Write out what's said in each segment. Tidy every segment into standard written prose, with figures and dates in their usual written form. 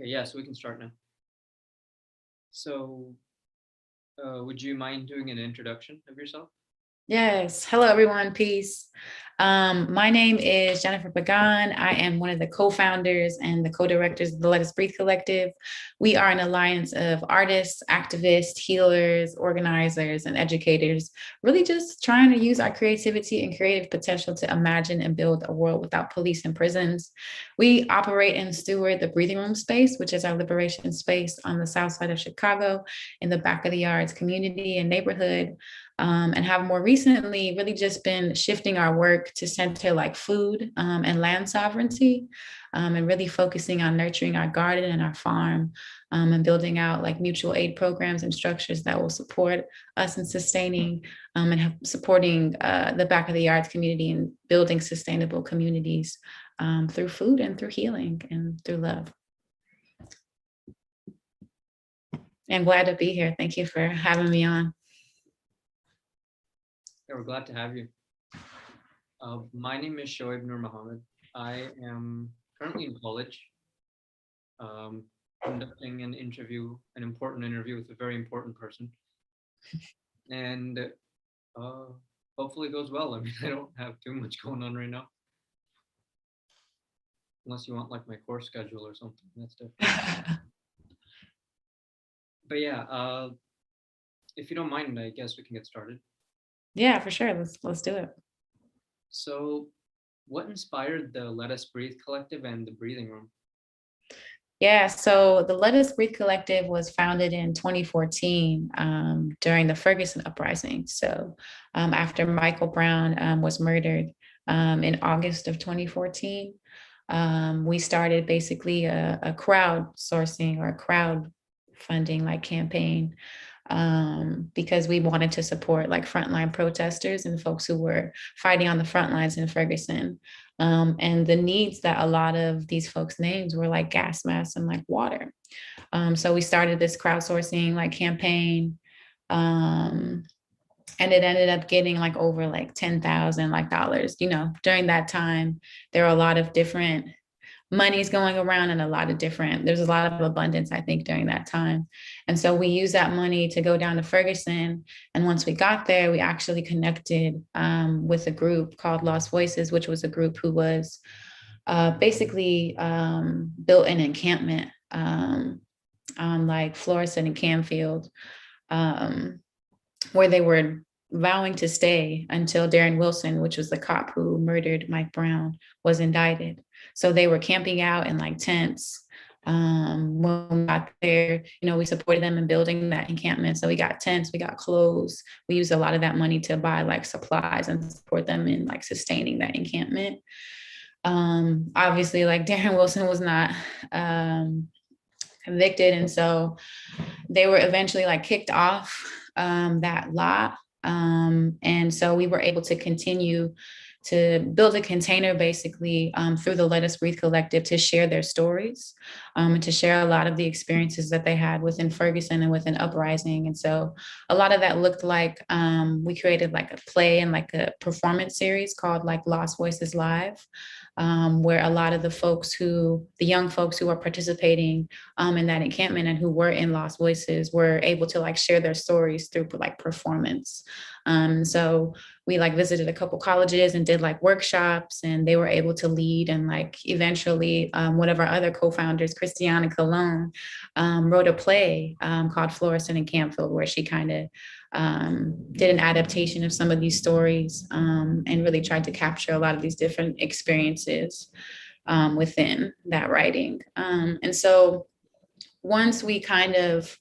Okay, yeah, so we can start now. So, would you mind doing an introduction of yourself? Yes. Hello, everyone. Peace. My name is Jennifer Pagán. I am one of the co-founders and the co-directors of the Let Us Breathe Collective. We are an alliance of artists, activists, healers, organizers, and educators, really just trying to use our creativity and creative potential to imagine and build a world without police and prisons. We operate and steward the breathing room space, which is our liberation space on the south side of Chicago in the back of the yards community and neighborhood. And have more recently really just been shifting our work to center like food and land sovereignty, and really focusing on nurturing our garden and our farm, and building out like mutual aid programs and structures that will support us in sustaining and supporting the back of the yards community and building sustainable communities through food and through healing and through love. I'm glad to be here. Thank you for having me on. Yeah, we're glad to have you. My name is Shoaib Noormohammad. I am currently in college, conducting an important interview with a very important person. And hopefully it goes well. I mean, I don't have too much going on right now. Unless you want like my course schedule or something, that's different. But yeah, if you don't mind, I guess we can get started. Yeah, for sure. Let's do it. So, what inspired the Let Us Breathe Collective and the Breathing Room? Yeah, so the Let Us Breathe Collective was founded in 2014 during the Ferguson uprising. So after Michael Brown was murdered in August of 2014, we started basically a crowdsourcing or a crowd funding like campaign because we wanted to support like frontline protesters and folks who were fighting on the front lines in Ferguson. And the needs that a lot of these folks' names were like gas masks and like water. So we started this crowdsourcing like campaign. And it ended up getting like over like $10,000 like dollars. You know, during that time, there were a lot of different money's going around and there's a lot of abundance, I think, during that time. And so we used that money to go down to Ferguson. And once we got there, we actually connected with a group called Lost Voices, which was a group who was basically built an encampment on like Florissant and Canfield, where they were vowing to stay until Darren Wilson, which was the cop who murdered Mike Brown, was indicted. So they were camping out in like tents. When we got there, you know, we supported them in building that encampment. So we got tents, we got clothes. We used a lot of that money to buy like supplies and support them in like sustaining that encampment. Obviously, like Darren Wilson was not convicted. And so they were eventually like kicked off that lot. And so we were able to continue to build a container basically through the Let Us Breathe Collective to share their stories and to share a lot of the experiences that they had within Ferguson and within Uprising. And so a lot of that looked like we created like a play and like a performance series called like Lost Voices Live, where a lot of the young folks who are participating in that encampment and who were in Lost Voices were able to like share their stories through like performance. So we like visited a couple colleges and did like workshops, and they were able to lead. And like eventually one of our other co-founders, Christiana Colon, wrote a play called Florissant and Canfield, where she kind of did an adaptation of some of these stories and really tried to capture a lot of these different experiences within that writing. And so once we kind of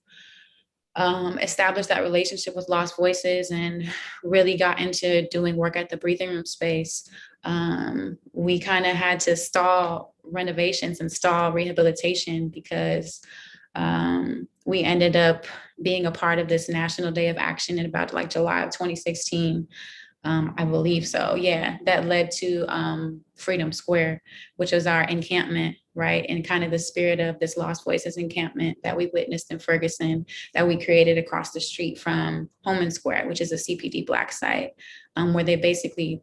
established that relationship with Lost Voices and really got into doing work at the breathing room space, we kind of had to stall renovations and stall rehabilitation because we ended up being a part of this National Day of Action in about like July of 2016. I believe so. Yeah, that led to Freedom Square, which was our encampment, right? And kind of the spirit of this Lost Voices encampment that we witnessed in Ferguson, that we created across the street from Homan Square, which is a CPD Black site, where they basically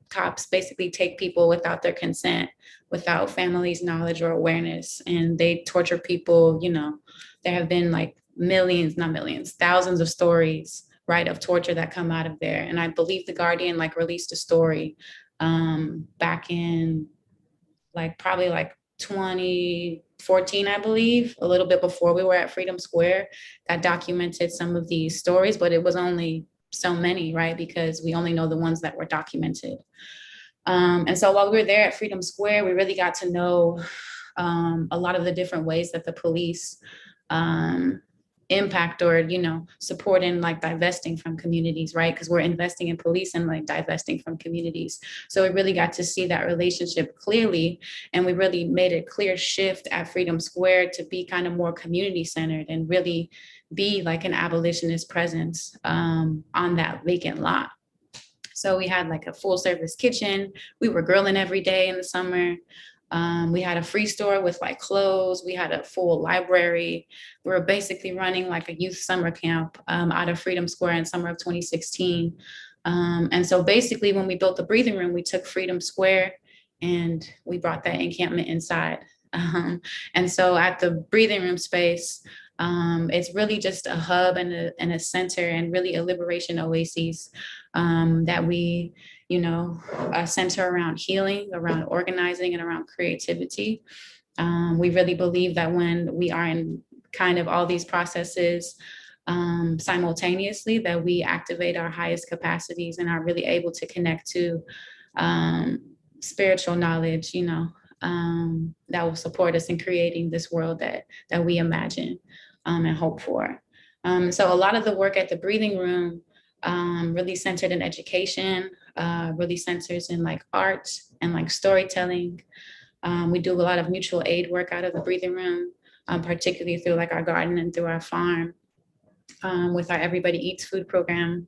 cops basically take people without their consent, without families' knowledge or awareness, and they torture people. There have been like millions, not millions, thousands of stories, right, of torture that come out of there. And I believe The Guardian like released a story back in probably 2014, I believe, a little bit before we were at Freedom Square, that documented some of these stories, but it was only so many, right? Because we only know the ones that were documented. And so while we were there at Freedom Square, we really got to know a lot of the different ways that the police impact or, support in divesting from communities, right? Because we're investing in police and divesting from communities. So we really got to see that relationship clearly. And we really made a clear shift at Freedom Square to be kind of more community centered and really be like an abolitionist presence on that vacant lot. So we had a full service kitchen. We were grilling every day in the summer. We had a free store with clothes. We had a full library. We were basically running a youth summer camp out of Freedom Square in summer of 2016. And so basically when we built the breathing room, we took Freedom Square and we brought that encampment inside. And so at the breathing room space, it's really just a hub and a center and really a liberation oasis that we center around healing, around organizing, and around creativity. We really believe that when we are in kind of all these processes simultaneously, that we activate our highest capacities and are really able to connect to spiritual knowledge, that will support us in creating this world that we imagine and hope for. So a lot of the work at the breathing room really centered in education, really centers in art and storytelling. We do a lot of mutual aid work out of the breathing room, particularly through our garden and through our farm with our Everybody Eats food program.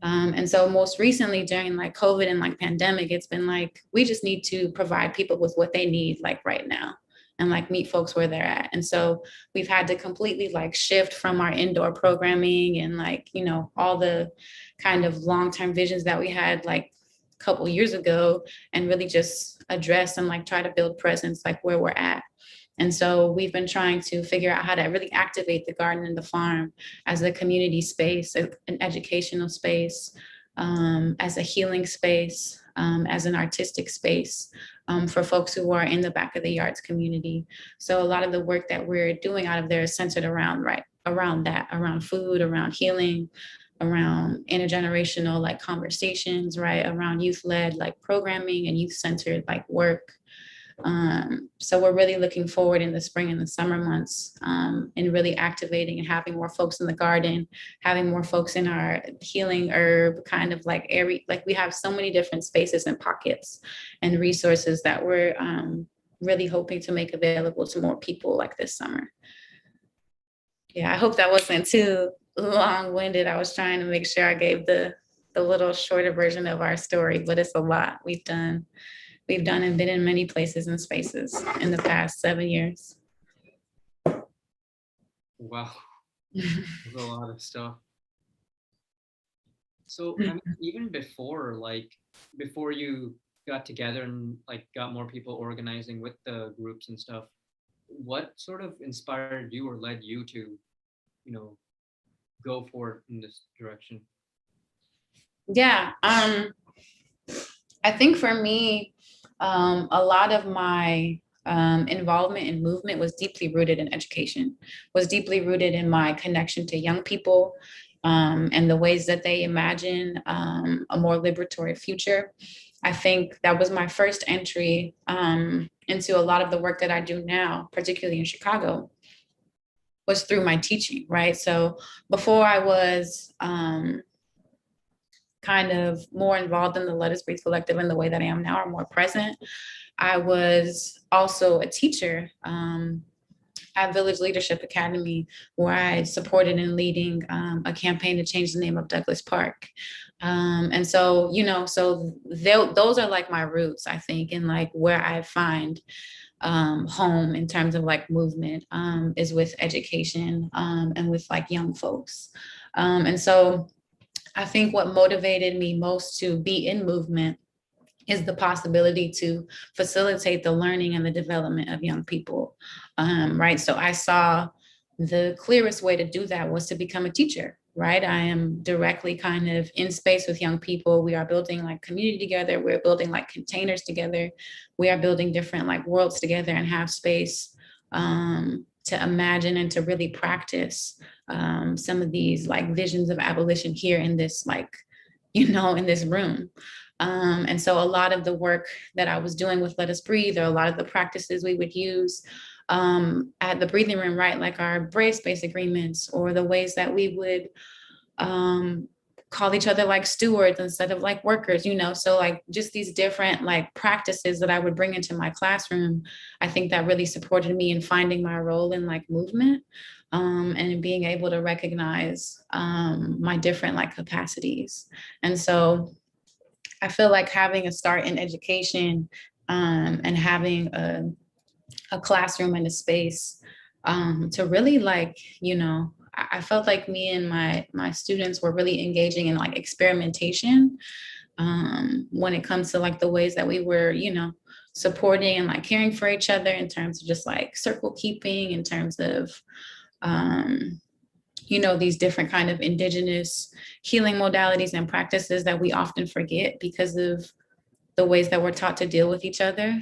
And so most recently during COVID and pandemic, it's been we just need to provide people with what they need right now and meet folks where they're at. And so we've had to completely shift from our indoor programming and all the kind of long-term visions that we had a couple years ago and really just address and try to build presence where we're at. And so we've been trying to figure out how to really activate the garden and the farm as a community space, an educational space, as a healing space, as an artistic space for folks who are in the back of the arts community. So a lot of the work that we're doing out of there is centered around that, around food, around healing, around intergenerational conversations, right, around youth-led programming and youth-centered work. So we're really looking forward in the spring and the summer months in really activating and having more folks in the garden, having more folks in our healing herb kind of area. We have so many different spaces and pockets and resources that we're really hoping to make available to more people this summer. Yeah, I hope that wasn't too long-winded. I was trying to make sure I gave the little shorter version of our story, but it's a lot we've done and been in many places and spaces in the past 7 years. Wow, there's a lot of stuff. So I mean, even before you got together and got more people organizing with the groups and stuff, what sort of inspired you or led you to, go forward in this direction? Yeah, I think for me, a lot of my involvement in movement was deeply rooted in education, was deeply rooted in my connection to young people and the ways that they imagine a more liberatory future. I think that was my first entry into a lot of the work that I do now, particularly in Chicago, was through my teaching, right? So before I was kind of more involved in the Let Us Breathe Collective in the way that I am now, or more present, I was also a teacher at Village Leadership Academy, where I supported in leading a campaign to change the name of Douglas Park. And so, those are my roots, I think, and where I find home in terms of movement is with education and with young folks. And so I think what motivated me most to be in movement is the possibility to facilitate the learning and the development of young people, right? So I saw the clearest way to do that was to become a teacher, right? I am directly kind of in space with young people. We are building like community together. We're building like containers together. We are building different like worlds together and have space to imagine and to really practice some of these like visions of abolition here in this like, in this room. And so a lot of the work that I was doing with Let Us Breathe, or a lot of the practices we would use at the breathing room, right? Like our brave space agreements, or the ways that we would call each other like stewards instead of like workers, so like just these different like practices that I would bring into my classroom. I think that really supported me in finding my role in like movement, and in being able to recognize my different like capacities. And so I feel like having a start in education, and having a classroom and a space to really like, I felt like me and my students were really engaging in like experimentation when it comes to like the ways that we were, supporting and like caring for each other, in terms of just like circle keeping, in terms of these different kind of indigenous healing modalities and practices that we often forget because of the ways that we're taught to deal with each other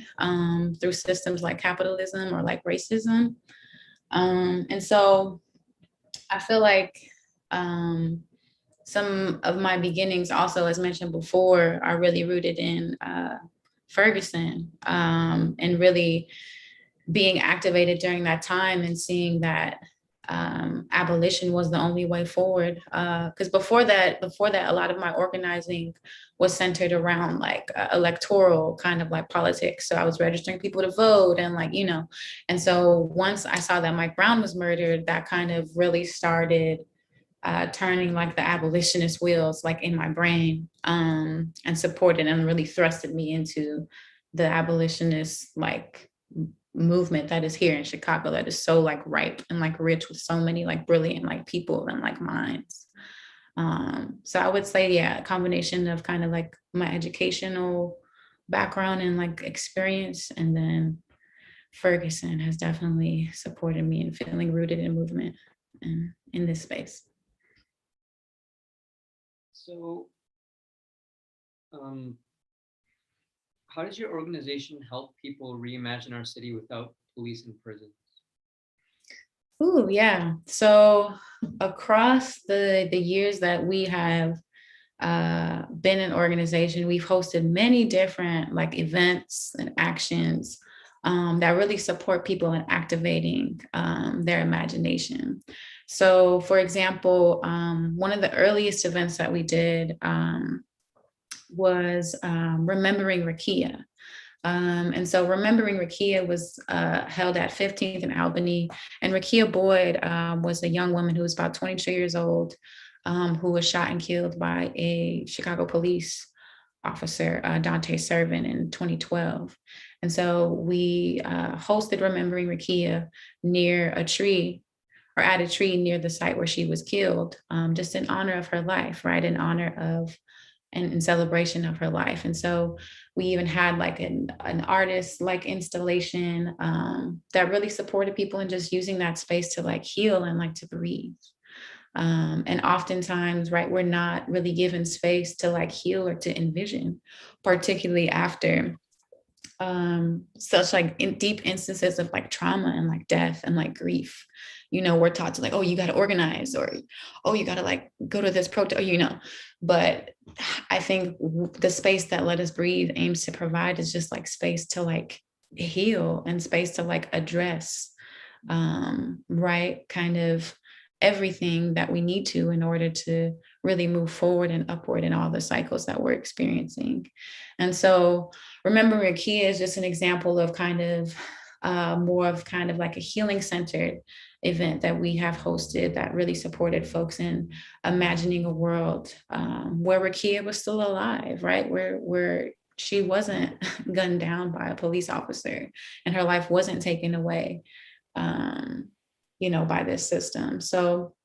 through systems like capitalism or like racism. And so I feel like some of my beginnings also, as mentioned before, are really rooted in Ferguson, and really being activated during that time and seeing that abolition was the only way forward. Because before that, a lot of my organizing was centered around like electoral kind of like politics. So I was registering people to vote and like, and so once I saw that Mike Brown was murdered, that kind of really started turning like the abolitionist wheels like in my brain, and supported and really thrusted me into the abolitionist like movement that is here in Chicago, that is so like ripe and like rich with so many like brilliant like people and like minds. So I would say, yeah, a combination of kind of like my educational background and like experience, and then Ferguson has definitely supported me in feeling rooted in movement and in this space. So, how does your organization help people reimagine our city without police and prisons? Ooh, yeah. So across the years that we have been an organization, we've hosted many different like events and actions that really support people in activating their imagination. So, for example, one of the earliest events that we did was Remembering Rakia. And so Remembering Rakia was held at 15th and Albany. And Rakia Boyd was a young woman who was about 22 years old, who was shot and killed by a Chicago police officer, Dante Servin, in 2012. And so we hosted Remembering Rakia near a tree, or at a tree near the site where she was killed, just in honor of her life, right? In honor of and in celebration of her life. And so we even had like an artist like installation that really supported people in just using that space to like heal and like to breathe. And oftentimes, right, we're not really given space to like heal or to envision, particularly after such like deep instances of like trauma and like death and like grief. We're taught to like, oh, you got to organize, or oh, you got to like go to this protest, but I think the space that Let Us Breathe aims to provide is just like space to like heal and space to like address right, kind of everything that we need to in order to really move forward and upward in all the cycles that we're experiencing. And so Remember Rakia is just an example of kind of more of kind of like a healing centered event that we have hosted that really supported folks in imagining a world where Rakia was still alive, right? Where she wasn't gunned down by a police officer and her life wasn't taken away, by this system. So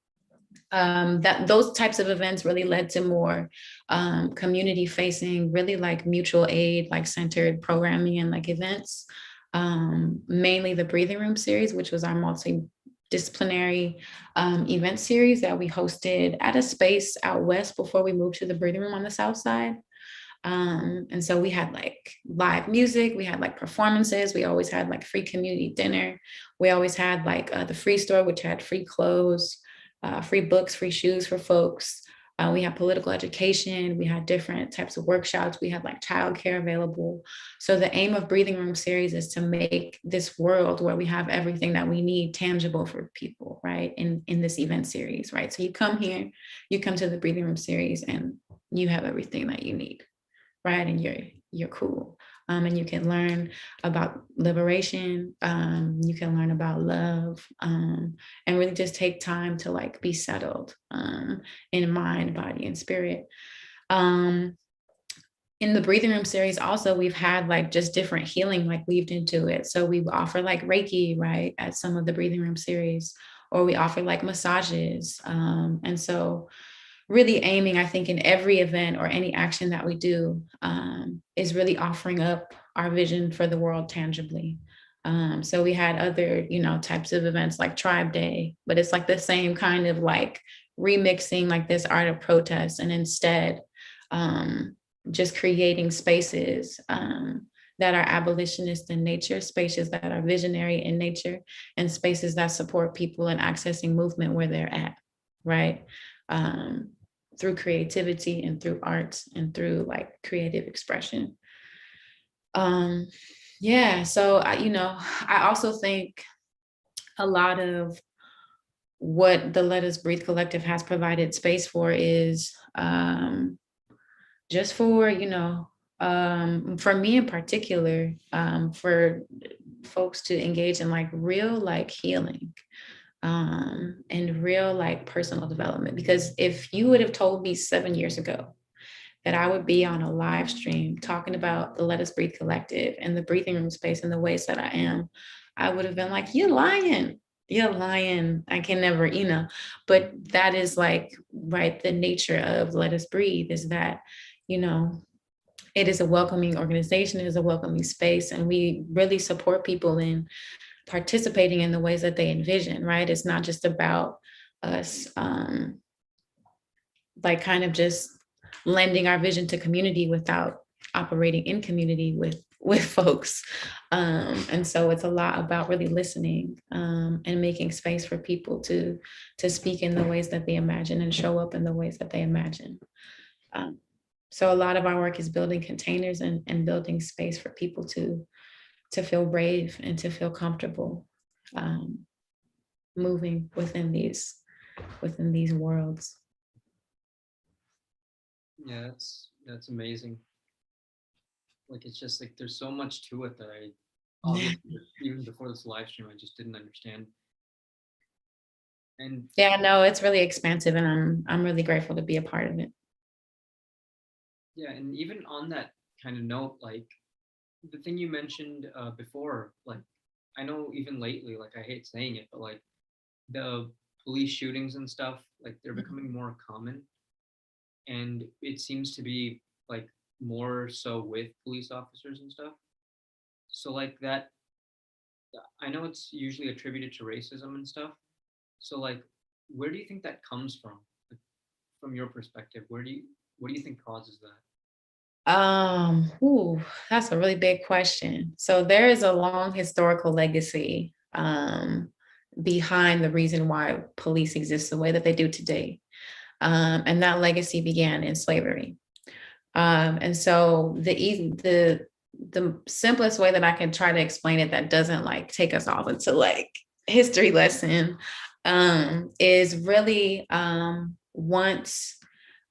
that those types of events really led to more community facing, really like mutual aid, like centered programming and like events. Mainly the Breathing Room series, which was our multidisciplinary event series that we hosted at a space out west before we moved to the Breathing Room on the south side. And so we had like live music, we had like performances, we always had like free community dinner. We always had like the free store, which had free clothes, free books, free shoes for folks. We had political education, we had different types of workshops, we had like childcare available. So the aim of Breathing Room series is to make this world where we have everything that we need tangible for people, right? In this event series, right? So you come here, you come to the Breathing Room series and you have everything that you need, right? And you're cool. And you can learn about liberation. You can learn about love, and really just take time to like be settled in mind, body, and spirit. In the Breathing Room series, also, we've had like just different healing like weaved into it. So we offer like Reiki, right, at some of the Breathing Room series, or we offer like massages. And so really aiming, I think, in every event or any action that we do is really offering up our vision for the world tangibly. So we had other, types of events like Tribe Day, but it's like the same kind of like remixing like this art of protest, and instead just creating spaces that are abolitionist in nature, spaces that are visionary in nature, and spaces that support people in accessing movement where they're at, right? Through creativity and through arts and through like creative expression. So I also think a lot of what the Let Us Breathe Collective has provided space for is just for, for me in particular, for folks to engage in like real like healing and real like personal development. Because if you would have told me 7 years ago that I would be on a live stream talking about the Let Us Breathe Collective and the breathing room space in the ways that I am, I would have been like, you're lying. You're lying. I can never, but that is like, right, the nature of Let Us Breathe is that, it is a welcoming organization, it is a welcoming space, and we really support people in participating in the ways that they envision, right? It's not just about us like kind of just lending our vision to community without operating in community with folks. And so it's a lot about really listening and making space for people to speak in the ways that they imagine and show up in the ways that they imagine. So a lot of our work is building containers and building space for people to feel brave and to feel comfortable moving within these worlds. Yeah, that's amazing. Like, it's just like there's so much to it that I obviously even before this live stream I just didn't understand. And yeah, no, it's really expansive, and I'm really grateful to be a part of it. Yeah, and even on that kind of note, like the thing you mentioned before, like I know even lately, like I hate saying it, but like the police shootings and stuff, like they're becoming more common, and it seems to be like more so with police officers and stuff. So like that, I know it's usually attributed to racism and stuff. So like, where do you think that comes from? Like, from your perspective, what do you think causes that? That's a really big question. So there is a long historical legacy behind the reason why police exist the way that they do today. And that legacy began in slavery. And so the simplest way that I can try to explain it that doesn't like take us off into like history lesson is really once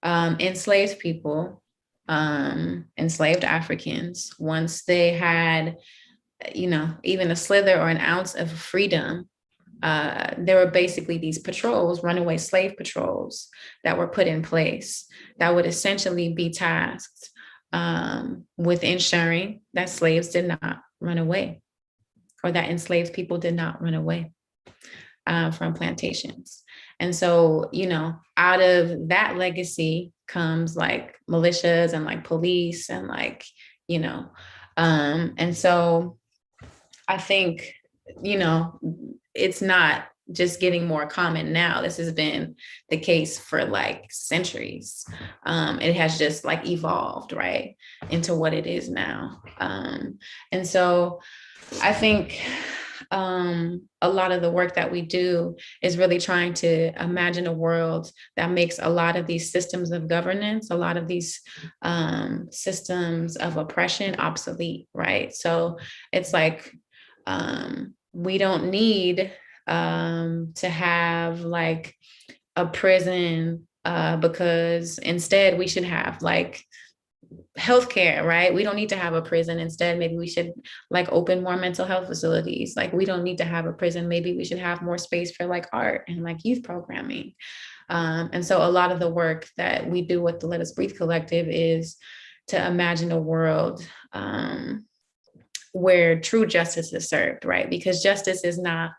enslaved people, enslaved Africans, once they had, even a slither or an ounce of freedom, there were basically these patrols, runaway slave patrols, that were put in place that would essentially be tasked with ensuring that slaves did not run away, or that enslaved people did not run away from plantations. And so, out of that legacy comes like militias and like police and like, and so I think, it's not just getting more common now. This has been the case for like centuries. It has just like evolved, right, into what it is now. And so I think a lot of the work that we do is really trying to imagine a world that makes a lot of these systems of governance, a lot of these systems of oppression obsolete, right? So it's like, we don't need to have like a prison because instead we should have like healthcare, right? We don't need to have a prison. Instead, maybe we should like open more mental health facilities. Like we don't need to have a prison. Maybe we should have more space for like art and like youth programming. And so a lot of the work that we do with the Let Us Breathe Collective is to imagine a world where true justice is served, right? Because justice is not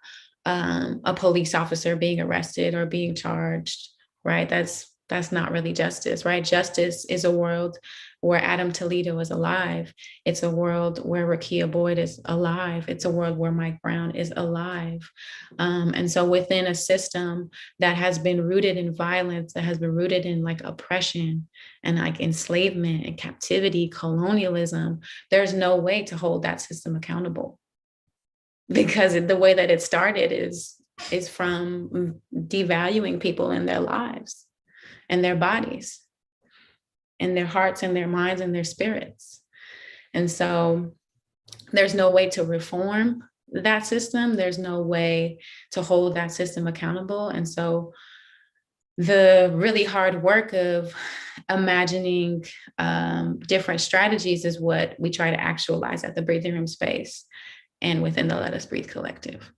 a police officer being arrested or being charged, right? That's not really justice, right? Justice is a world where Adam Toledo is alive. It's a world where Rakia Boyd is alive. It's a world where Mike Brown is alive. And so within a system that has been rooted in violence, that has been rooted in like oppression and like enslavement and captivity, colonialism, there's no way to hold that system accountable. Because the way that it started is from devaluing people in their lives and their bodies and their hearts and their minds and their spirits. And so there's no way to reform that system. There's no way to hold that system accountable. And so the really hard work of imagining different strategies is what we try to actualize at the Breathing Room space and within the Let Us Breathe Collective.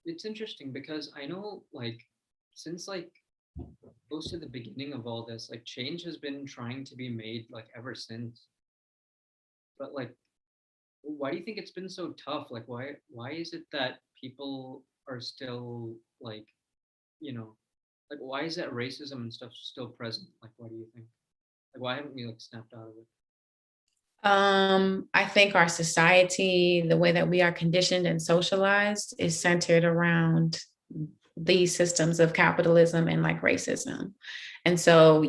It's interesting because I know like since like close to the beginning of all this, like change has been trying to be made like ever since. But like, why do you think it's been so tough? Like why is it that people are still like, like why is that racism and stuff still present? Like why do you think? Like why haven't we like snapped out of it? I think our society, the way that we are conditioned and socialized, is centered around these systems of capitalism and like racism. And so,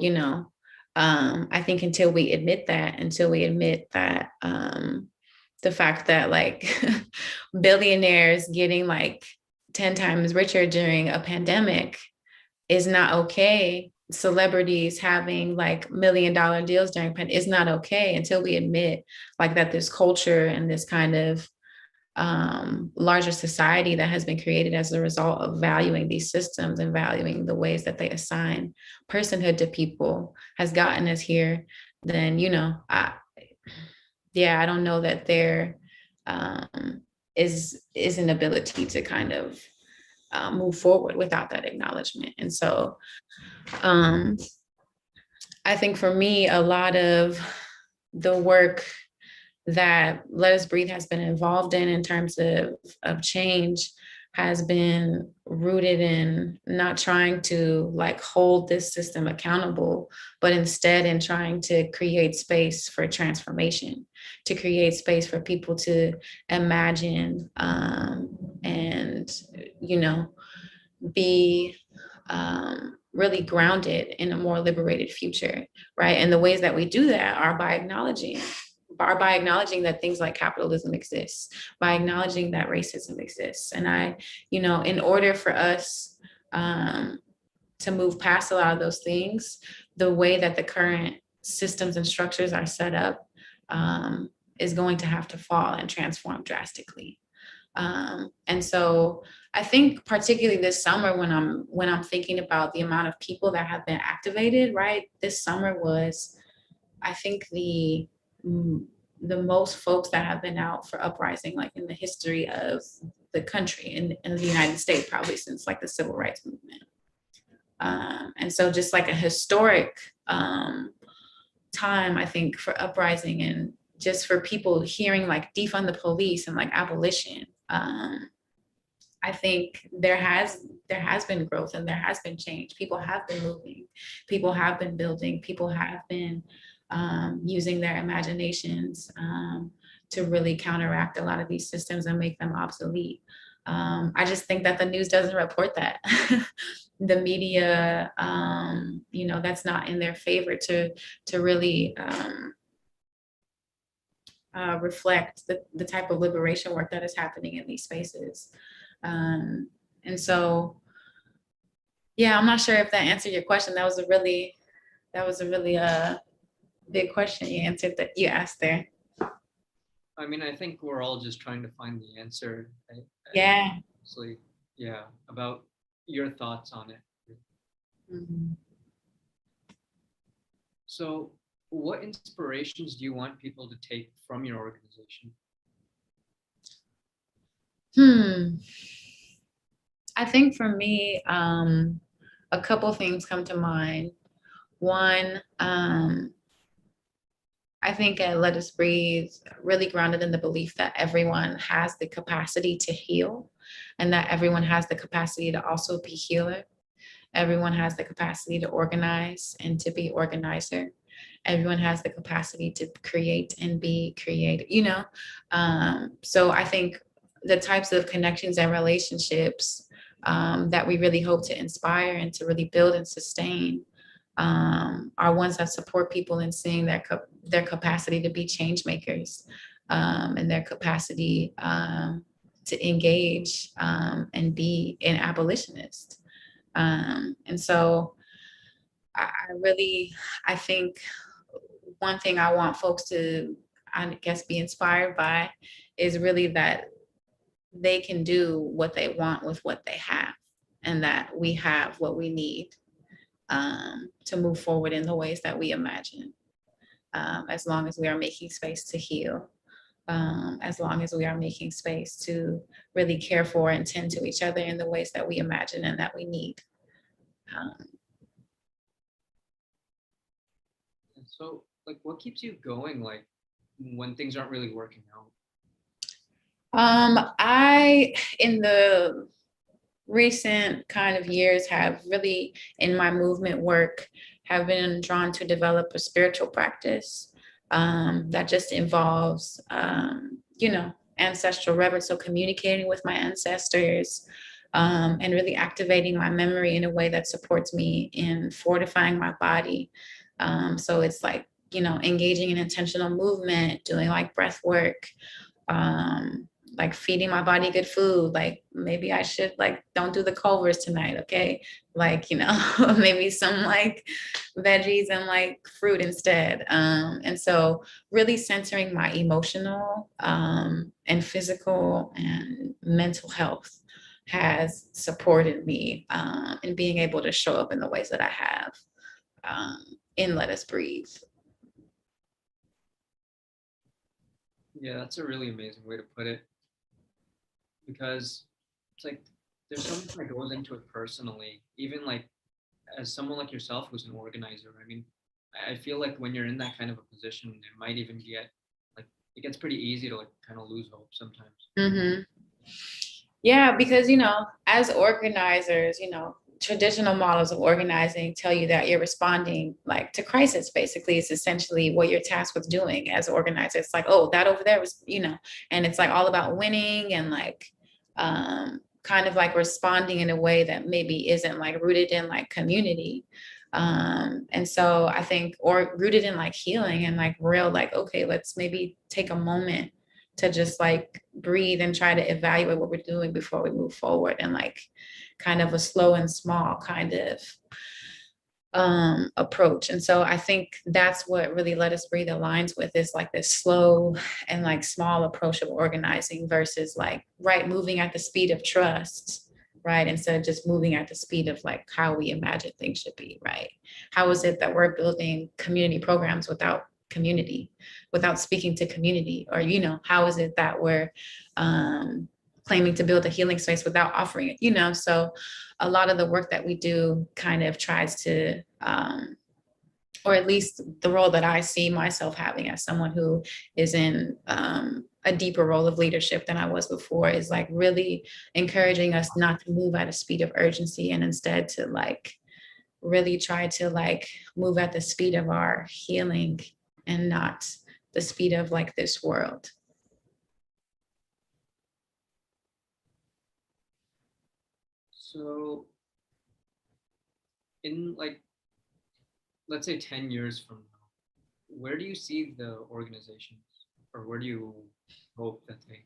I think until we admit that the fact that like billionaires getting like 10 times richer during a pandemic is not okay. Celebrities having like $1 million deals during pandemic is not okay until we admit like that this culture and this kind of larger society that has been created as a result of valuing these systems and valuing the ways that they assign personhood to people has gotten us here, then, I don't know that there is an ability to kind of move forward without that acknowledgement. And so I think for me, a lot of the work that Let Us Breathe has been involved in terms of change has been rooted in not trying to like hold this system accountable, but instead in trying to create space for transformation, to create space for people to imagine and, be really grounded in a more liberated future, right? And the ways that we do that are by acknowledging that things like capitalism exists, by acknowledging that racism exists. And in order for us to move past a lot of those things, the way that the current systems and structures are set up is going to have to fall and transform drastically. And so I think particularly this summer when I'm thinking about the amount of people that have been activated, right? This summer was, I think, the most folks that have been out for uprising, like in the history of the country in the United States, probably since like the Civil Rights Movement. And so just like a historic time, I think, for uprising and just for people hearing like defund the police and like abolition. I think there has been growth and there has been change. People have been moving, people have been building, people have been using their imaginations to really counteract a lot of these systems and make them obsolete. I just think that the news doesn't report that. The media, that's not in their favor to really reflect the type of liberation work that is happening in these spaces. And so, yeah, I'm not sure if that answered your question. That was a really big question you asked there. I mean, I think we're all just trying to find the answer. Yeah. Honestly, yeah, about your thoughts on it. Mm-hmm. So, what inspirations do you want people to take from your organization? I think for me, a couple things come to mind. One, I think at Let Us Breathe, really grounded in the belief that everyone has the capacity to heal and that everyone has the capacity to also be healer. Everyone has the capacity to organize and to be organizer. Everyone has the capacity to create and be creative, So I think the types of connections and relationships that we really hope to inspire and to really build and sustain are ones that support people in seeing their capacity to be change makers and their capacity to engage and be an abolitionist. And so I think one thing I want folks to, I guess, be inspired by is really that they can do what they want with what they have, and that we have what we need to move forward in the ways that we imagine, as long as we are making space to heal, as long as we are making space to really care for and tend to each other in the ways that we imagine and that we need. So, like, what keeps you going, like, when things aren't really working out? I, in the recent kind of years, have really, in my movement work, have been drawn to develop a spiritual practice that just involves, ancestral reverence. So communicating with my ancestors and really activating my memory in a way that supports me in fortifying my body. So it's like, engaging in intentional movement, doing like breath work, like feeding my body good food. Like maybe I should don't do the Culvers tonight. Okay. Like, maybe some like veggies and like fruit instead. And so really centering my emotional and physical and mental health has supported me in being able to show up in the ways that I have in Let Us Breathe. Yeah, that's a really amazing way to put it, because it's like there's so much that goes into it personally, even like as someone like yourself who's an organizer. I mean, I feel like when you're in that kind of a position, it might even get like, it gets pretty easy to like kind of lose hope sometimes. Mm-hmm. Yeah, because, as organizers, traditional models of organizing tell you that you're responding like to crisis. Basically, it's essentially what you're tasked with doing as an organizer. It's like, oh, that over there was, and it's like all about winning and like kind of like responding in a way that maybe isn't like rooted in like community. And so I think, or rooted in like healing and like real, like, okay, let's maybe take a moment to just like breathe and try to evaluate what we're doing before we move forward, and like kind of a slow and small kind of approach. And so I think that's what really Let Us Breathe aligns with, is like this slow and like small approach of organizing versus like, right, moving at the speed of trust, right? Instead of just moving at the speed of like how we imagine things should be, right? How is it that we're building community programs without community, without speaking to community? Or, how is it that we're claiming to build a healing space without offering it, So a lot of the work that we do kind of tries to or at least the role that I see myself having as someone who is in a deeper role of leadership than I was before, is like really encouraging us not to move at a speed of urgency, and instead to like really try to like move at the speed of our healing and not the speed of like this world. So in like, let's say 10 years from now, where do you see the organizations, or where do you hope that they?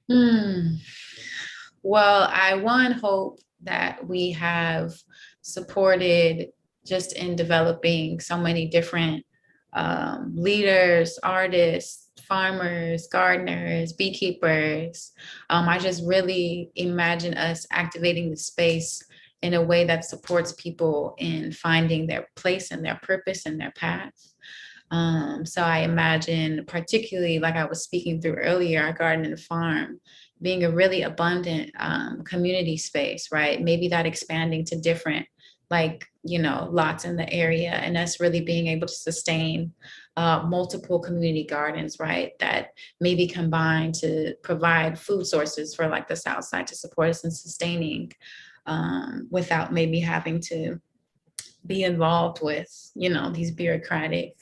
Well, I hope that we have supported just in developing so many different leaders, artists, farmers, gardeners, beekeepers. I just really imagine us activating the space in a way that supports people in finding their place and their purpose and their path. So I imagine, particularly like I was speaking through earlier, our garden and farm being a really abundant community space, right? Maybe that expanding to different, like, you know, lots in the area, and us really being able to sustain multiple community gardens, right? That maybe combine to provide food sources for like the South Side to support us in sustaining without maybe having to be involved with, you know, these bureaucratic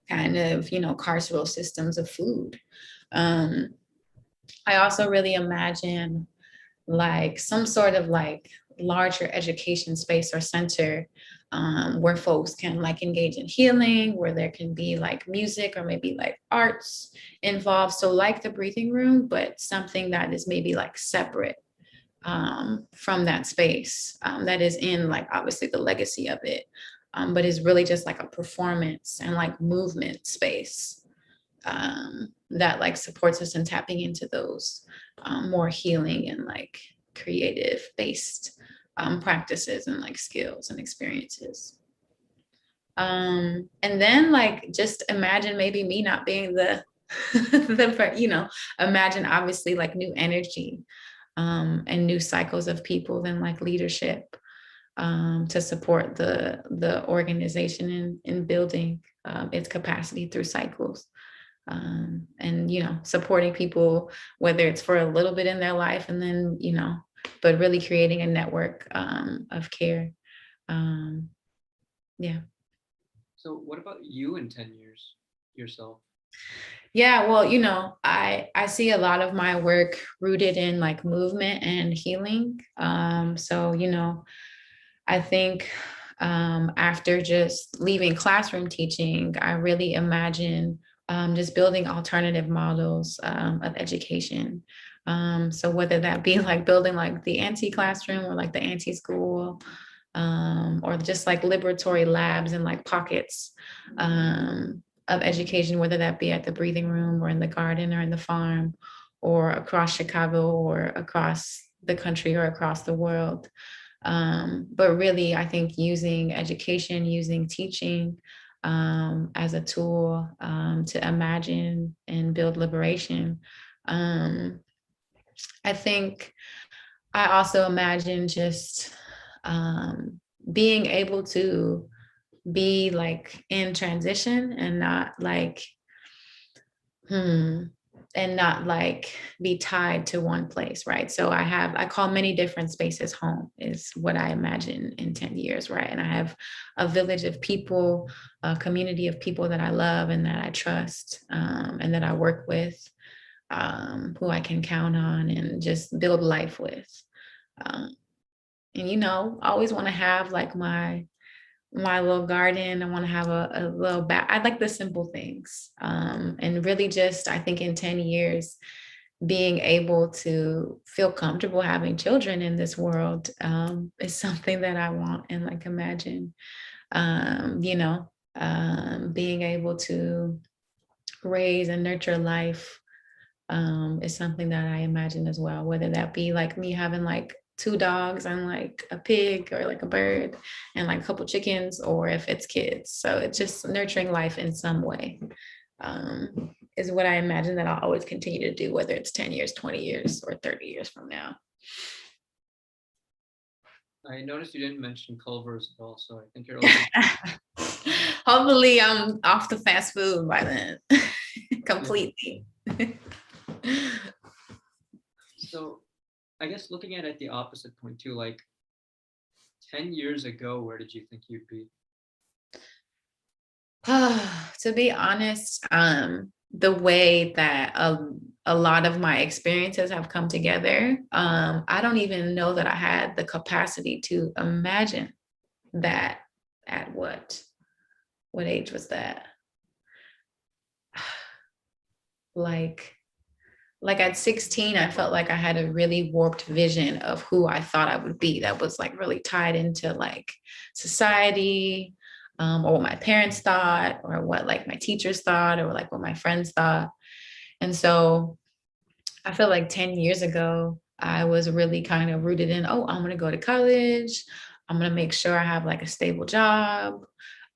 kind of, you know, carceral systems of food. I also really imagine like some sort of like larger education space or center where folks can like engage in healing, where there can be like music or maybe like arts involved. So like the breathing room, but something that is maybe like separate from that space that is in like obviously the legacy of it, but is really just like a performance and like movement space that like supports us in tapping into those more healing and like creative based practices and like skills and experiences. And then like just imagine maybe me not being the you know, imagine obviously like new energy and new cycles of people and like leadership to support the organization in building its capacity through cycles. And, you know, supporting people, whether it's for a little bit in their life and then, you know, but really creating a network of care. Yeah. So what about you in 10 years yourself? Yeah, well, you know, I see a lot of my work rooted in like movement and healing. So, you know, I think after just leaving classroom teaching, I really imagine just building alternative models of education. So whether that be like building like the anti-classroom or like the anti-school, or just like liberatory labs and like pockets of education, whether that be at the breathing room or in the garden or in the farm or across Chicago or across the country or across the world. But really, I think using education, using teaching as a tool to imagine and build liberation. I think I also imagine just being able to be like in transition and not like, and not like be tied to one place, right? So I call many different spaces home is what I imagine in 10 years, right? And I have a village of people, a community of people that I love and that I trust and that I work with, who I can count on and just build life with. And, you know, I always want to have like my little garden. I want to have a little back. I like the simple things. And really just, I think in 10 years, being able to feel comfortable having children in this world is something that I want and like imagine, you know, being able to raise and nurture life is something that I imagine as well, whether that be like me having like 2 dogs and like a pig or like a bird and like a couple chickens, or if it's kids. So it's just nurturing life in some way is what I imagine that I'll always continue to do, whether it's 10 years, 20 years, or 30 years from now. I noticed you didn't mention Culver's at all, so I think you're also Hopefully I'm off the fast food by then. Yeah. Completely. So I guess looking at it the opposite point too, like 10 years ago, where did you think you'd be? To be honest, the way that a lot of my experiences have come together, I don't even know that I had the capacity to imagine that at what age was that? Like at 16, I felt like I had a really warped vision of who I thought I would be that was like really tied into like society, or what my parents thought, or what like my teachers thought, or like what my friends thought. And so I feel like 10 years ago, I was really kind of rooted in, oh, I'm going to go to college. I'm going to make sure I have like a stable job.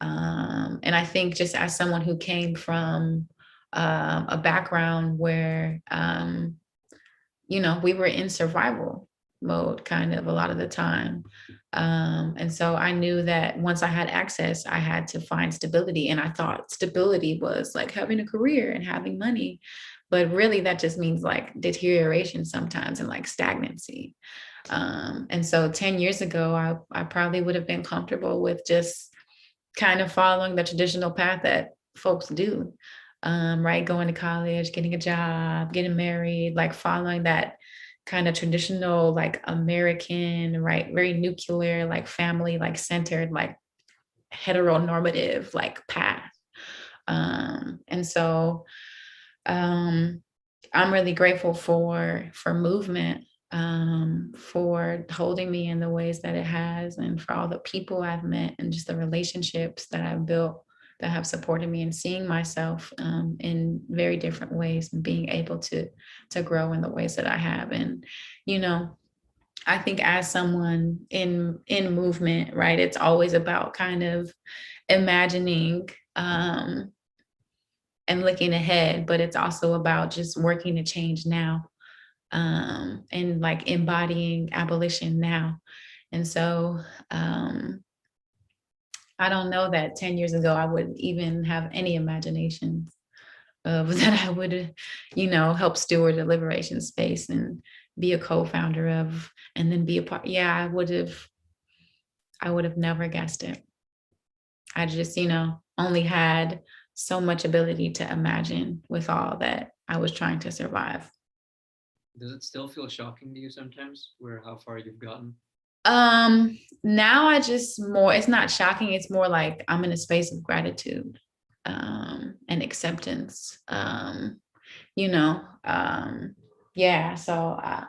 And I think just as someone who came from a background where, we were in survival mode kind of a lot of the time. And so I knew that once I had access, I had to find stability. And I thought stability was like having a career and having money. But really, that just means like deterioration sometimes and like stagnancy. And so 10 years ago, I probably would have been comfortable with just kind of following the traditional path that folks do, right? Going to college, getting a job, getting married, like following that kind of traditional, like American, right? Very nuclear, like family, like centered, like heteronormative, like path. And so I'm really grateful for movement, for holding me in the ways that it has, and for all the people I've met and just the relationships that I've built that have supported me, and seeing myself in very different ways, and being able to grow in the ways that I have. And you know, I think as someone in movement, right, it's always about kind of imagining and looking ahead, but it's also about just working to change now, and like embodying abolition now. And so I don't know that 10 years ago I would even have any imagination of that I would, help steward a liberation space and be a co-founder of, and then be a part. Yeah, I would have never guessed it. I just, only had so much ability to imagine with all that I was trying to survive. Does it still feel shocking to you sometimes where how far you've gotten? Now it's not shocking. It's more like I'm in a space of gratitude, and acceptance. You know, yeah. So I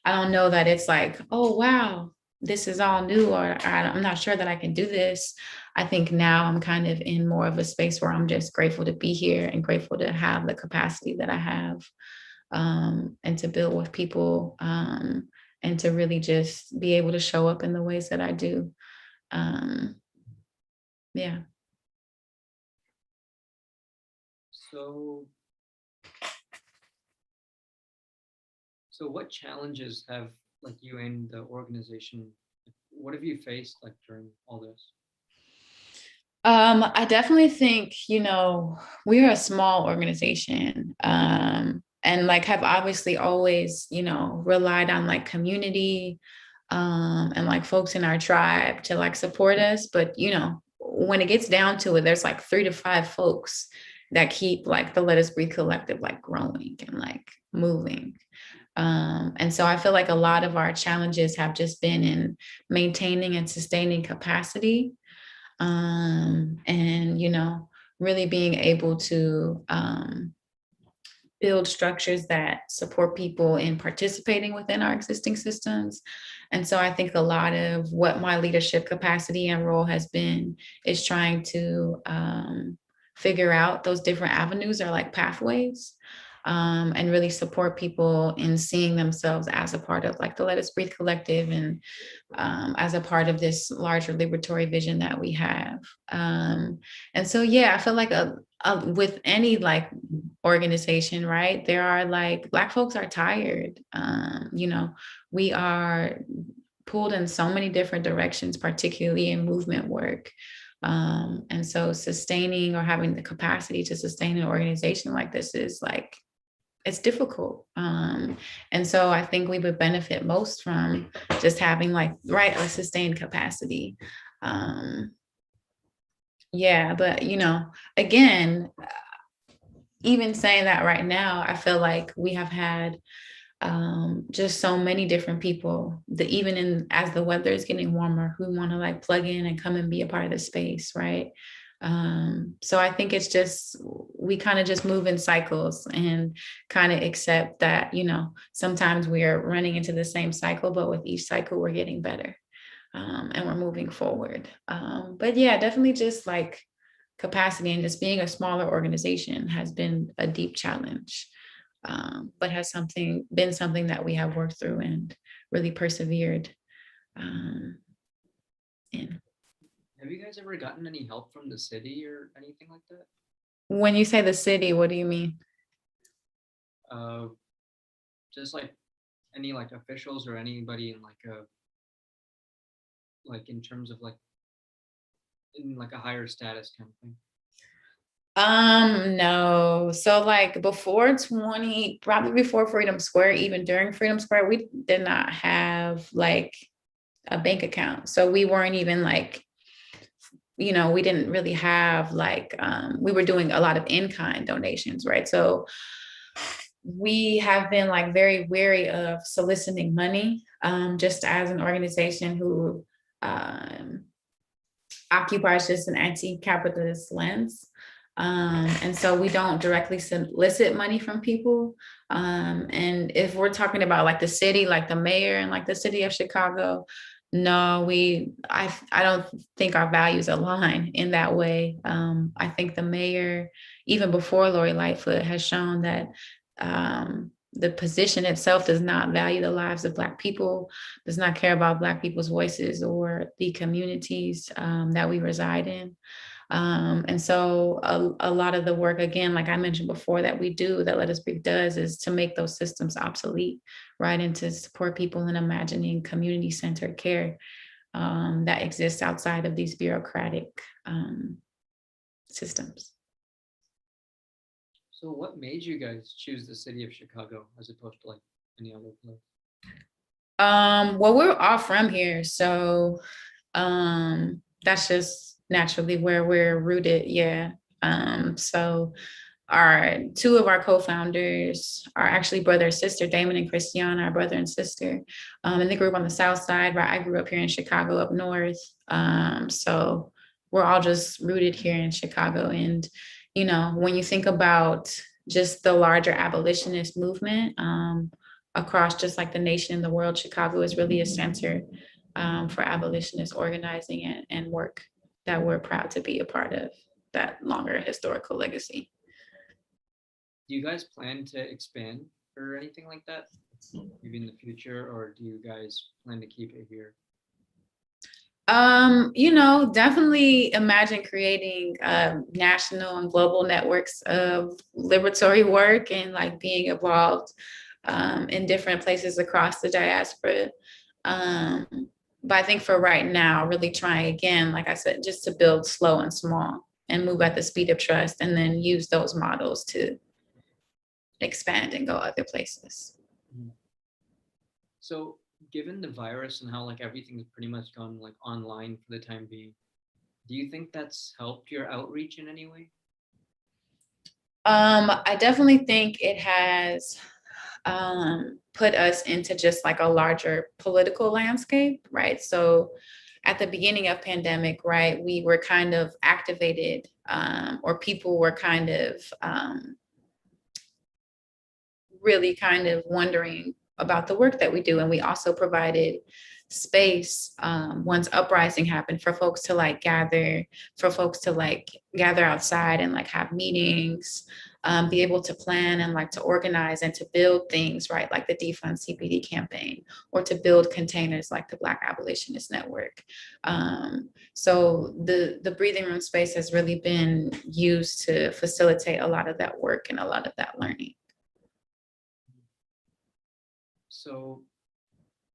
don't know that it's like, oh, wow, this is all new, or I'm not sure that I can do this. I think now I'm kind of in more of a space where I'm just grateful to be here and grateful to have the capacity that I have, and to build with people, and to really just be able to show up in the ways that I do. Um, yeah. So, so what challenges have like you and the organization, what have you faced like during all this? I definitely think, we are a small organization, and like have obviously always, relied on like community, and like folks in our tribe to like support us. But, when it gets down to it, there's like 3 to 5 folks that keep like the Let Us Breathe Collective like growing and like moving. And so I feel like a lot of our challenges have just been in maintaining and sustaining capacity, and really being able to build structures that support people in participating within our existing systems. And so I think a lot of what my leadership capacity and role has been is trying to figure out those different avenues or like pathways, and really support people in seeing themselves as a part of like the Let Us Breathe Collective, and as a part of this larger liberatory vision that we have. And so, yeah, I feel like with any like organization, right, there are like Black folks are tired. We are pulled in so many different directions, particularly in movement work. And so sustaining or having the capacity to sustain an organization like this is like, it's difficult. And so I think we would benefit most from just having like, right, a sustained capacity. Yeah, but again, even saying that right now, I feel like we have had just so many different people that even as the weather is getting warmer, who want to like plug in and come and be a part of the space, right? So I think it's just, we kind of just move in cycles and kind of accept that, sometimes we are running into the same cycle, but with each cycle, we're getting better, and we're moving forward. But yeah, definitely just like capacity and just being a smaller organization has been a deep challenge. But has been something that we have worked through and really persevered in. Have you guys ever gotten any help from the city or anything like that? When you say the city, what do you mean? Just like any like officials or anybody in in terms of like in like a higher status kind of thing. No. So like probably before Freedom Square, even during Freedom Square, we did not have like a bank account. So we weren't even like, we didn't really have like, we were doing a lot of in-kind donations, right? So we have been like very wary of soliciting money, just as an organization who occupies just an anti-capitalist lens. And so we don't directly solicit money from people. And if we're talking about like the city, like the mayor and like the city of Chicago, no, I don't think our values align in that way. I think the mayor, even before Lori Lightfoot, has shown that the position itself does not value the lives of Black people, does not care about Black people's voices or the communities that we reside in. And so a lot of the work, again, like I mentioned before, that we do, that Let Us Speak does, is to make those systems obsolete, right? And to support people in imagining community-centered care that exists outside of these bureaucratic systems. So what made you guys choose the city of Chicago as opposed to like any other place? Well, we're all from here, so that's just naturally where we're rooted. Yeah. So two of our co-founders are actually brother and sister. Damon and Christiana are brother and sister. And they grew up on the South Side, right? I grew up here in Chicago up north. So we're all just rooted here in Chicago. And, when you think about just the larger abolitionist movement across just like the nation and the world, Chicago is really a center for abolitionist organizing and work that we're proud to be a part of, that longer historical legacy. Do you guys plan to expand or anything like that, maybe in the future, or do you guys plan to keep it here? Definitely imagine creating national and global networks of liberatory work and like being involved in different places across the diaspora. But I think for right now, really trying again, like I said, just to build slow and small and move at the speed of trust, and then use those models to expand and go other places. So given the virus and how like everything's pretty much gone like online for the time being, do you think that's helped your outreach in any way? I definitely think it has put us into just like a larger political landscape, right? So at the beginning of pandemic, right, we were kind of activated, or people were kind of really kind of wondering about the work that we do. And we also provided space once uprising happened for folks to like gather, outside and like have meetings, be able to plan and like to organize and to build things, right? Like the Defund CPD campaign, or to build containers like the Black Abolitionist Network. So the breathing room space has really been used to facilitate a lot of that work and a lot of that learning. So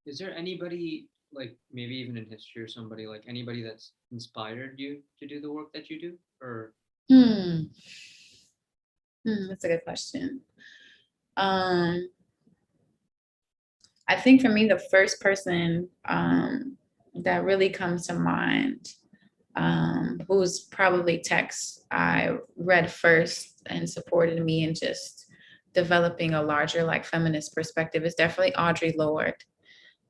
is there anybody like maybe even in history or somebody, like anybody that's inspired you to do the work that you do? Or Hmm. That's a good question. Um, I think for me, the first person that really comes to mind, whose probably text I read first and supported me in just developing a larger like feminist perspective, is definitely Audre Lorde.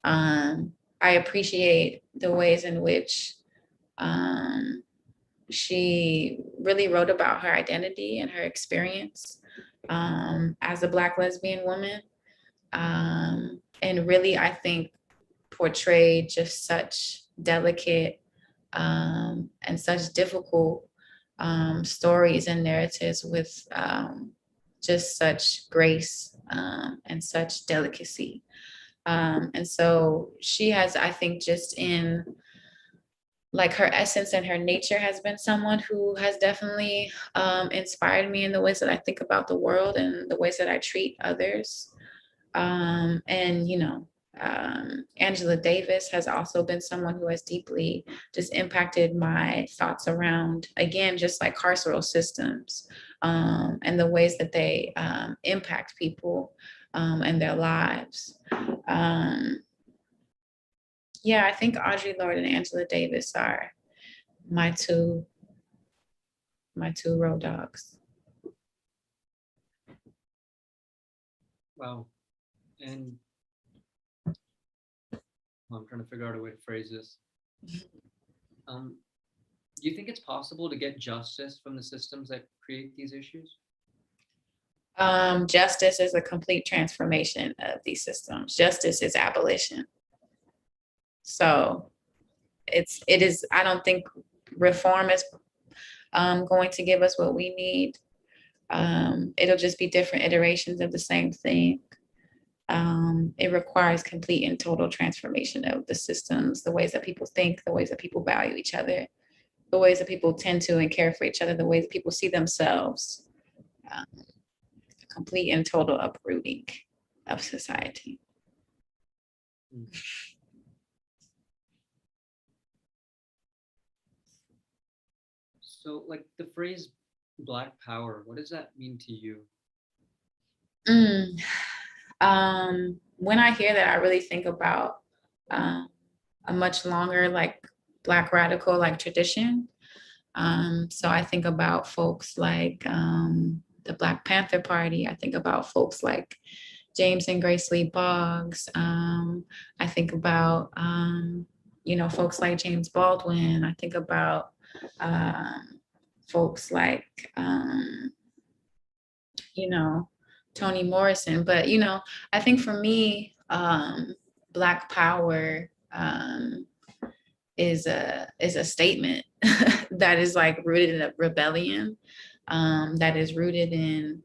I appreciate the ways in which um, she really wrote about her identity and her experience as a Black lesbian woman. And really, I think portrayed just such delicate and such difficult stories and narratives with just such grace and such delicacy. And so she has, I think, just in like her essence and her nature, has been someone who has definitely inspired me in the ways that I think about the world and the ways that I treat others. And, you know, Angela Davis has also been someone who has deeply just impacted my thoughts around, again, just like carceral systems and the ways that they impact people and their lives. Yeah, I think Audre Lorde and Angela Davis are my two road dogs. wow. And I'm trying to figure out a way to phrase this. Um, do you think it's possible to get justice from the systems that create these issues? Justice is a complete transformation of these systems. Justice is abolition. So it is, I don't think reform is going to give us what we need. It'll just be different iterations of the same thing. It requires complete and total transformation of the systems, the ways that people think, the ways that people value each other, the ways that people tend to and care for each other, the ways that people see themselves. Um, Complete and total uprooting of society. Mm. So, like the phrase Black Power, what does that mean to you? Mm. When I hear that, I really think about um, a much longer, like Black radical, like tradition. So I think about folks like the Black Panther Party. I think about folks like James and Grace Lee Boggs. I think about you know, folks like James Baldwin. I think about folks like you know, Toni Morrison. But you know, I think for me, Black Power is a statement that is like rooted in a rebellion, that is rooted in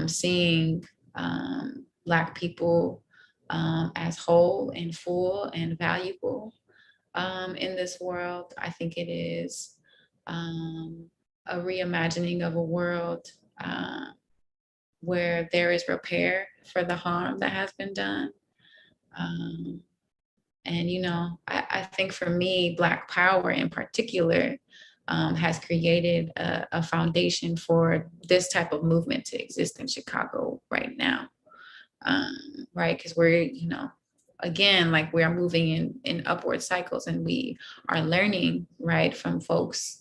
seeing Black people as whole and full and valuable in this world. I think it is a reimagining of a world where there is repair for the harm that has been done. Um, and, you know, I think for me, Black Power in particular has created a foundation for this type of movement to exist in Chicago right now. Right? Because we're, you know, again, like we are moving in upward cycles, and we are learning, right, from folks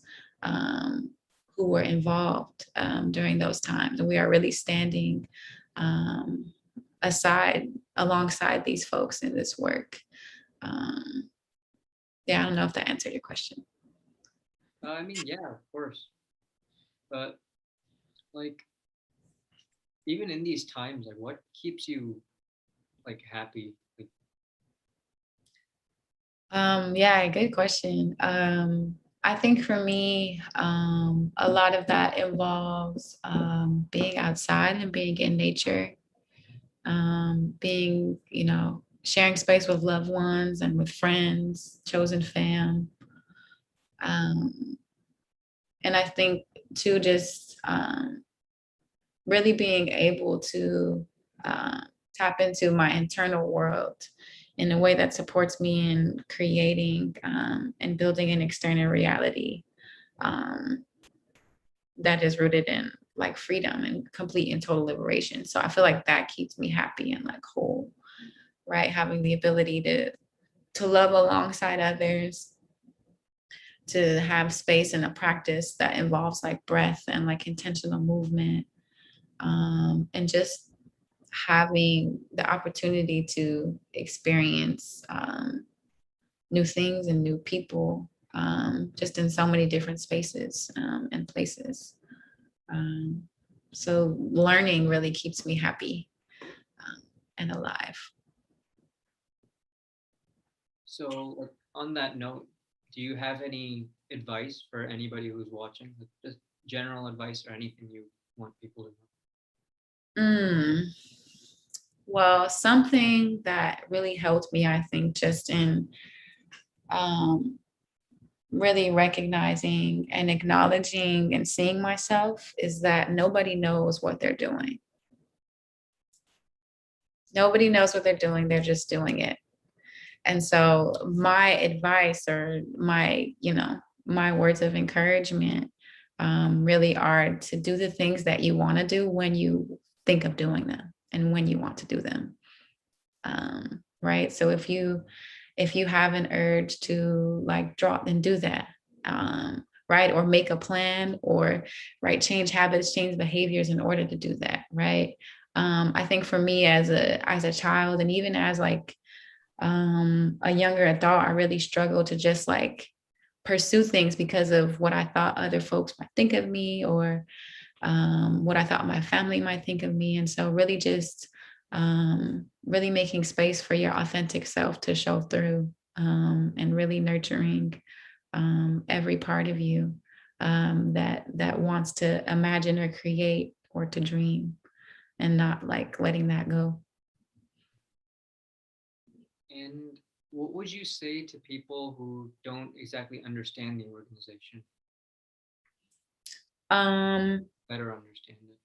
who were involved during those times. And we are really standing alongside these folks in this work. Yeah, I don't know if that answered your question. I mean, yeah, of course. But like, even in these times, like, what keeps you like happy? Like, Yeah, good question. I think for me, a lot of that involves being outside and being in nature, being, you know, sharing space with loved ones and with friends, chosen fam. Um, and I think too, just really being able to uh, tap into my internal world in a way that supports me in creating and building an external reality that is rooted in like freedom and complete and total liberation. So I feel like that keeps me happy and like whole, right? Having the ability to love alongside others, to have space and a practice that involves like breath and like intentional movement, and just having the opportunity to experience new things and new people, just in so many different spaces and places. So learning really keeps me happy and alive. So like, on that note, do you have any advice for anybody who's watching? Like, just general advice or anything you want people to know? Well, something that really helped me, I think, just in really recognizing and acknowledging and seeing myself is that nobody knows what they're doing. Nobody knows what they're doing. They're just doing it. And so my advice or my, my words of encouragement really are to do the things that you want to do when you think of doing them and when you want to do them. Right. So if you have an urge to like draw, then do that. Right. Or make a plan or change habits, change behaviors in order to do that. Right. I think for me as a child and even as like a younger adult, I really struggled to just like pursue things because of what I thought other folks might think of me or what I thought my family might think of me. And so really just really making space for your authentic self to show through and really nurturing every part of you that wants to imagine or create or to dream and not like letting that go. And what would you say to people who don't exactly understand the organization? Better understand it.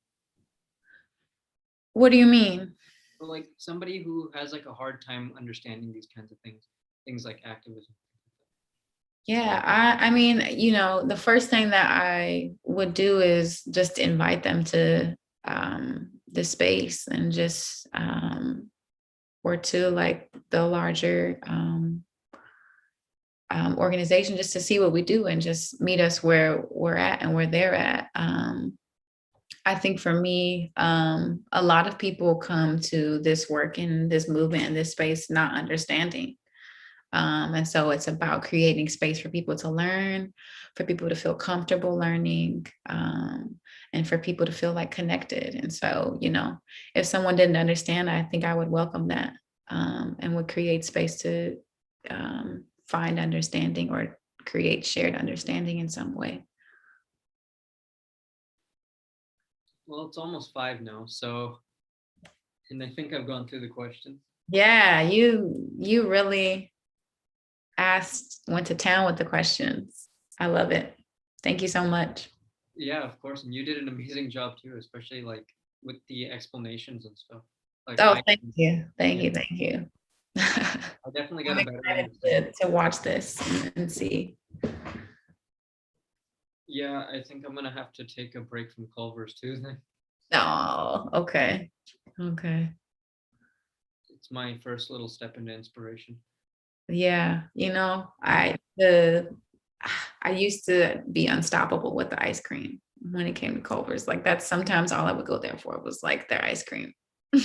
What do you mean? So like somebody who has like a hard time understanding these kinds of things like activism. Yeah, I mean, the first thing that I would do is just invite them to the space and just or to like the larger organization just to see what we do and just meet us where we're at and where they're at. I think for me, a lot of people come to this work and this movement and this space not understanding. And so it's about creating space for people to learn, for people to feel comfortable learning, and for people to feel like connected. And so, if someone didn't understand, I think I would welcome that and would create space to find understanding or create shared understanding in some way. Well, it's almost 5 now, so, and I think I've gone through the questions. Yeah, you really went to town with the questions. I love it. Thank you so much. Yeah, of course. And you did an amazing job too, especially like with the explanations and stuff. Like, thank you. Thank you. I definitely got a better understanding. To watch this and see. Yeah, I think I'm gonna have to take a break from Culver's too then. Oh, okay. It's my first little step into inspiration. Yeah, I used to be unstoppable with the ice cream when it came to Culver's. Like that's sometimes all I would go there for was like their ice cream. Do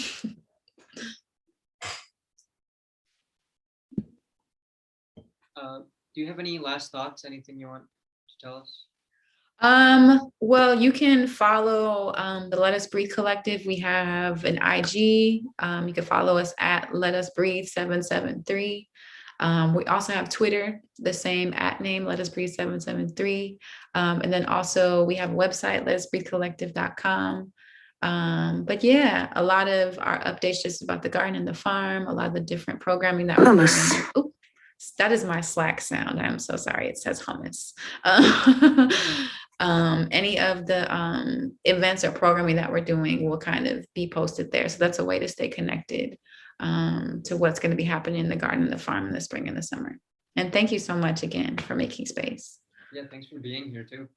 you have any last thoughts? Anything you want to tell us? Well, you can follow the Let Us Breathe Collective. We have an IG. You can follow us at Let Us Breathe 773. We also have Twitter, the same @name, Let Us Breathe 773. And then also we have a website, letusbreathecollective.com. But yeah, a lot of our updates just about the garden and the farm, a lot of the different programming that we're doing. That is my Slack sound. I'm so sorry. It says hummus. Any of the events or programming that we're doing will kind of be posted there. So that's a way to stay connected to what's going to be happening in the garden and the farm in the spring and the summer. And thank you so much again for making space. Yeah, thanks for being here too.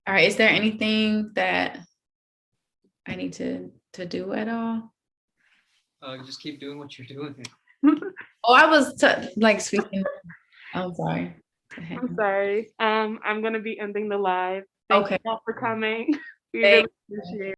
All right. Is there anything that I need to do at all? Just keep doing what you're doing. Oh, I was like speaking. I'm sorry. I'm sorry. I'm gonna be ending the live. Thank Okay. you all for coming. We Thank really appreciate it.